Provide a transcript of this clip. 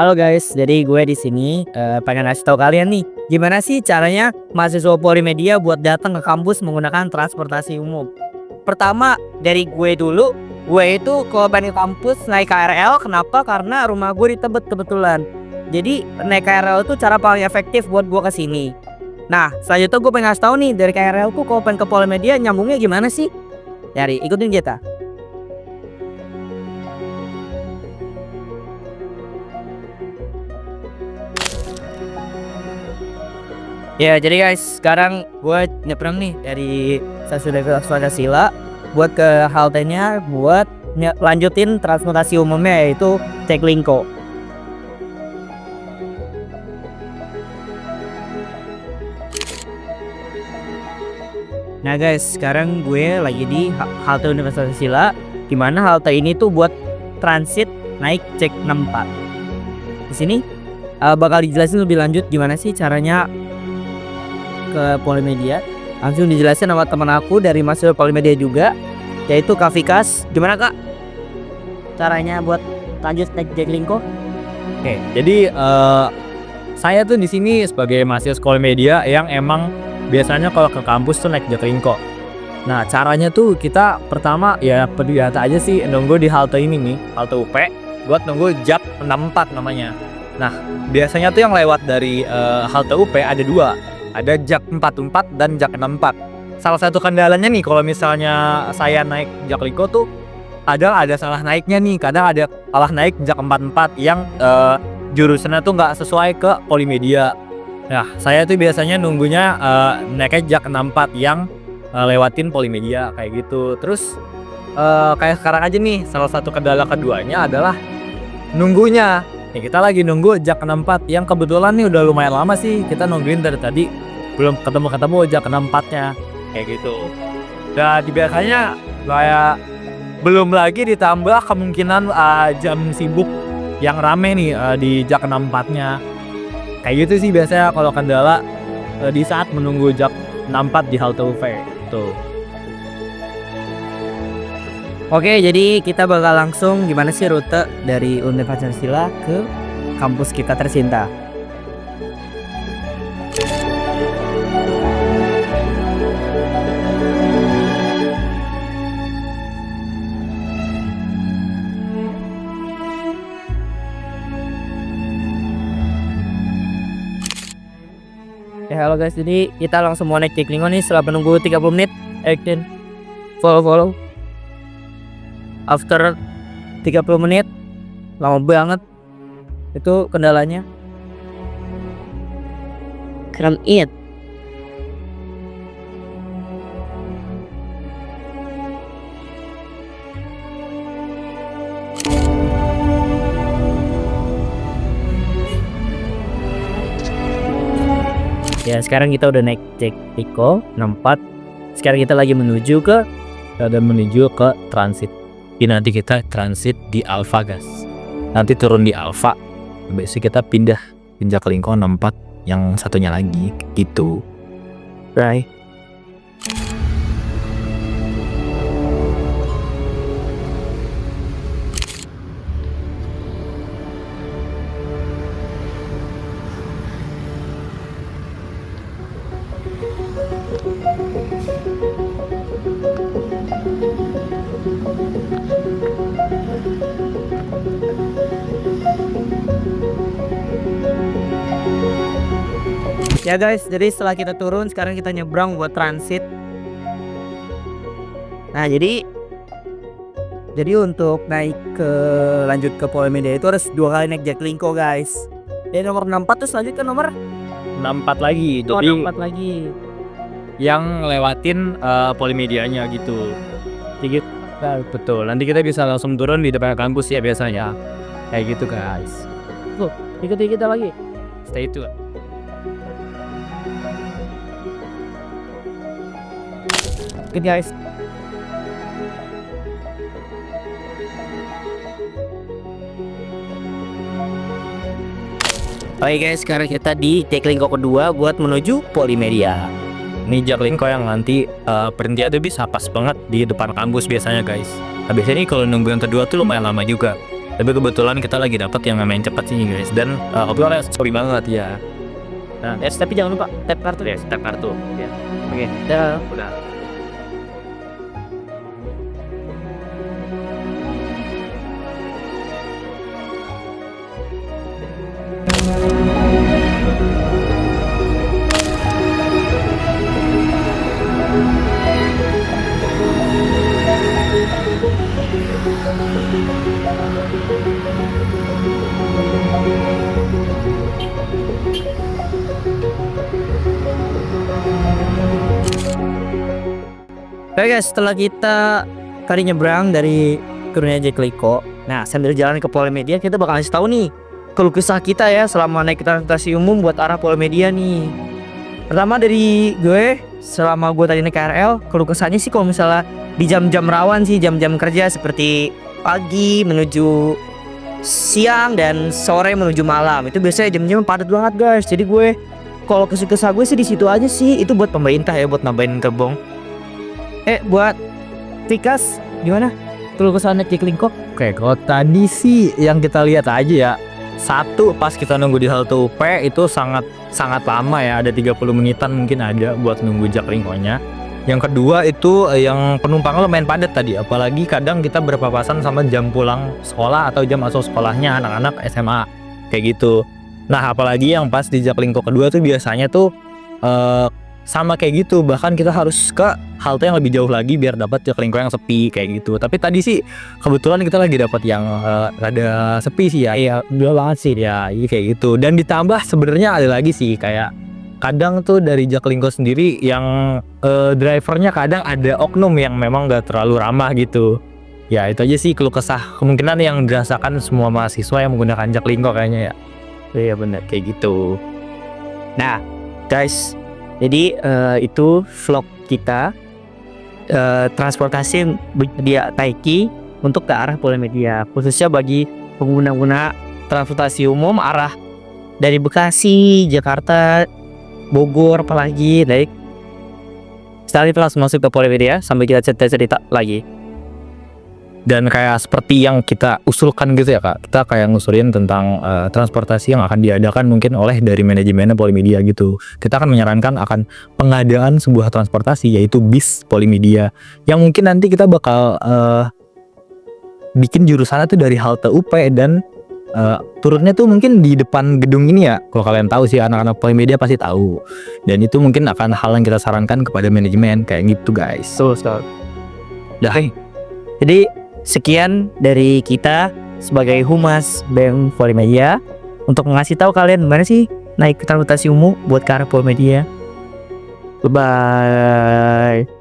Halo guys, jadi gue di sini pengen ngasih tahu kalian nih, gimana sih caranya mahasiswa Polimedia buat datang ke kampus menggunakan transportasi umum. Pertama dari gue dulu, gue itu kalau pengen ke kampus naik KRL. Kenapa? Karena rumah gue di Tebet kebetulan. Jadi naik KRL itu cara paling efektif buat gue kesini. Nah selanjutnya gue pengen ngasih tahu nih dari KRL ku kalau pengen ke Polimedia nyambungnya gimana sih? Dari ikutin kita. Ya jadi guys, sekarang gue nyebrang nih dari stasiun Pancasila buat ke haltenya buat lanjutin transportasi umumnya yaitu Ceklinko. Nah guys, sekarang gue lagi di halte Universitas Pancasila, di mana halte ini tuh buat transit naik Cek 64. Di sini bakal dijelasin lebih lanjut gimana sih caranya ke Polimedia. Langsung dijelasin sama teman aku dari mahasiswa Polimedia juga, yaitu Kak Vikas. Gimana Kak caranya buat lanjut naik Jaklingko? Oke, jadi saya tuh di sini sebagai mahasiswa sekolah media yang emang biasanya kalau ke kampus tuh naik Jaklingko. Nah, caranya tuh kita pertama ya biasa aja sih nunggu di halte ini nih, halte UP buat nunggu Jak 64 namanya. Nah, biasanya tuh yang lewat dari halte UP ada dua. Ada Jak 44 dan Jak 64. Salah satu kendalanya nih kalau misalnya saya naik Jaklingko tuh ada salah naiknya nih. Kadang ada salah naik Jak 44 yang jurusannya tuh nggak sesuai ke Polimedia. Nah, saya tuh biasanya nunggunya naiknya Jak 64 yang lewatin Polimedia kayak gitu. Terus kayak sekarang aja nih, salah satu kendala keduanya adalah nunggunya. Ya, kita lagi nunggu Jak 64 yang kebetulan nih udah lumayan lama sih kita nungguin dari tadi belum ketemu Jak 64-nya kayak gitu. Dan biasanya kayak belum lagi ditambah kemungkinan jam sibuk yang rame nih di Jak 64-nya. Kayak gitu sih biasanya kalau kendala di saat menunggu Jak 64 di halte UV tuh. Oke, jadi kita bakal langsung gimana sih rute dari Universitas Pancasila ke kampus kita tercinta. Ya halo guys, jadi kita langsung mau naik Ceklinko nih setelah menunggu 30 menit. Action. Follow. After 30 menit, lama banget. Itu kendalanya. Kram it. Ya sekarang kita udah naik Ceklinko 64. Sekarang kita lagi menuju ke transit. Nanti kita transit di Alfa guys. Nanti turun di Alfa. Besok kita pindah ke Jaklingko 64 yang satunya lagi gitu. Right. Ya guys, jadi setelah kita turun sekarang kita nyebrang buat transit. Nah jadi untuk naik ke lanjut ke Polimedia itu harus 2 kali naik Jaklingko guys. Dari nomor 64 terus lanjut ke nomor 64 lagi. oh, Jadi 64 lagi. yang lewatin Polimedianya gitu. Sedikit. Nah, betul. Nanti kita bisa langsung turun di depan kampus ya biasanya. Kayak gitu guys. Tuh, ikuti kita lagi. Stay tune. Good guys. Oke guys, sekarang kita di Jaklingko kedua buat menuju Polimedia. Ini Jaklingko yang nanti berhenti ada bisa pas banget di depan kampus biasanya guys. Nah, biasanya kalau nunggu yang kedua tuh lumayan lama juga. Tapi kebetulan kita lagi dapat yang main cepat sih guys, dan obrolannya sorry banget ya. Nah, tapi jangan lupa tap kartu ya, Tap kartu. ya. Oke, dah. Udah. Oke guys, setelah kita tadi nyebrang dari Kurnia Jekliko, nah sambil jalan ke Polimedia kita bakal kasih tahu nih keluh kesah kita ya selama naik transportasi umum buat arah Polimedia nih. Pertama dari gue, selama gue tadi naik KRL, keluh kesahnya sih kalau misalnya di jam-jam rawan sih, jam-jam kerja seperti pagi menuju siang dan sore menuju malam, itu biasanya jam-jam padat banget guys. Jadi gue kalau kesah gue sih di situ aja sih, itu buat pemerintah ya, buat nambahin gerbong. Buat Tikas gimana? Keluh kesah naik Ciklingko? Oke, kalau tadi sih yang kita lihat aja ya, satu pas kita nunggu di halte UP itu sangat lama ya, ada 30 menitan mungkin ada buat nunggu Jaklingkonya. Yang kedua itu yang penumpangnya lumayan padat tadi, apalagi kadang kita berpapasan sama jam pulang sekolah atau jam masuk sekolahnya anak-anak SMA kayak gitu. Nah, apalagi yang pas di Jaklingko kedua tuh biasanya tuh sama kayak gitu, bahkan kita harus ke halte yang lebih jauh lagi biar dapat Jaklingko yang sepi kayak gitu. Tapi tadi sih kebetulan kita lagi dapat yang rada sepi sih ya. Iya, udah banget sih. Ya, iya kayak gitu. Dan ditambah sebenarnya ada lagi sih, kayak kadang tuh dari Jaklingko sendiri yang drivernya kadang ada oknum yang memang gak terlalu ramah gitu. Ya itu aja sih keluh kesah kemungkinan yang dirasakan semua mahasiswa yang menggunakan Jaklingko kayaknya ya. Iya benar. Kayak gitu. Nah, guys, jadi itu vlog kita transportasi dia Taiki untuk ke arah Polimedia, khususnya bagi pengguna-pengguna transportasi umum arah dari Bekasi, Jakarta, Bogor, apalagi dari. Setelah itu langsung masuk ke Polimedia sambil kita cerita-cerita lagi. Dan kayak seperti yang kita usulkan gitu ya kak, kita kayak ngusulin tentang transportasi yang akan diadakan mungkin oleh dari manajemen Polimedia gitu. Kita akan menyarankan akan pengadaan sebuah transportasi yaitu bis Polimedia, yang mungkin nanti kita bakal bikin jurusannya tuh dari halte UP dan turunnya tuh mungkin di depan gedung ini ya. Kalau kalian tahu sih, anak-anak Polimedia pasti tahu. Dan itu mungkin akan hal yang kita sarankan kepada manajemen kayak gitu guys. Dah. Jadi sekian dari kita sebagai Humas BEM Polimedia untuk ngasih tahu kalian gimana sih naik transportasi umum buat ke arah Polimedia. Bye bye.